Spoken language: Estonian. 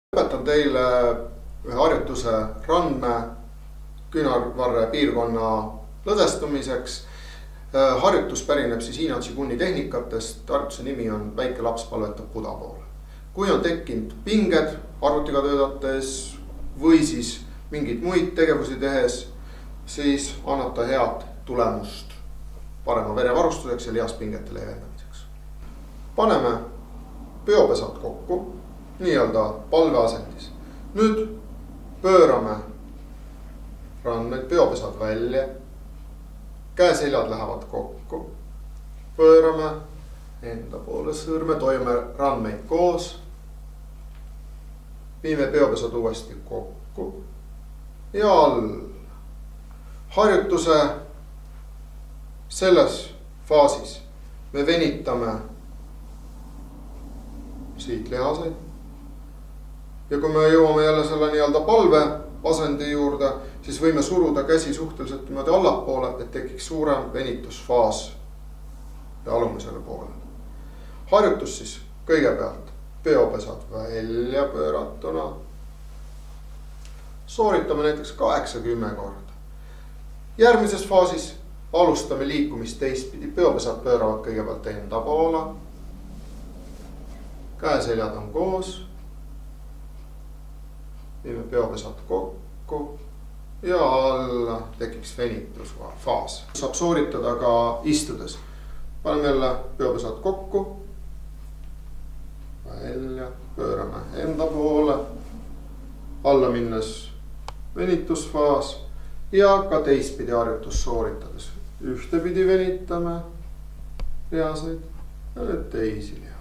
Õpetan teile ühe harjutuse randme küünarvarre piirkonna lõdvestumiseks. Harjutus pärineb siis Hiina Qiguni tehnikatest. Harjutuse nimi on Väike laps palvetab Buda poole. Kui on tekkinud pinged arvutiga töötates või siis mingeid muid tegevusi tehes, siis annab ta head tulemust parema verevarustuseks ja lihaspingete leevendamiseks. Paneme peopesad kokku nii-öelda palveasendis. Nüüd pöörame randmeid, peopesad välja, käeseljad lähevad kokku, pöörame enda poole sõrmed, hoiame randmeid koos, viime peopesad uuesti kokku ja all. Harjutuse selles faasis me venitame siit lihaseid. Ja kui me jõuame jälle selle nii-öelda palve asendi juurde, siis võime suruda käsi suhteliselt niimoodi allapoole, et tekiks suurem venitusfaas ja alumisele poolele. Harjutus siis kõigepealt peopesad välja pööratuna. Sooritame näiteks 8-10 korda. Järgmises faasis alustame liikumist teistpidi. Peopesad pööravad kõigepealt enda poole. Käeseljad on koos. Viime peopesad kokku ja alla tekiks venitusfaas. Saab sooritada ka istudes. Paneme jälle peopesad kokku, välja, pöörame enda poole, alla minnes venitusfaas ja ka teistpidi harjutus sooritades. Ühtepidi venitame lihaseid ja nüüd teisi lihaseid.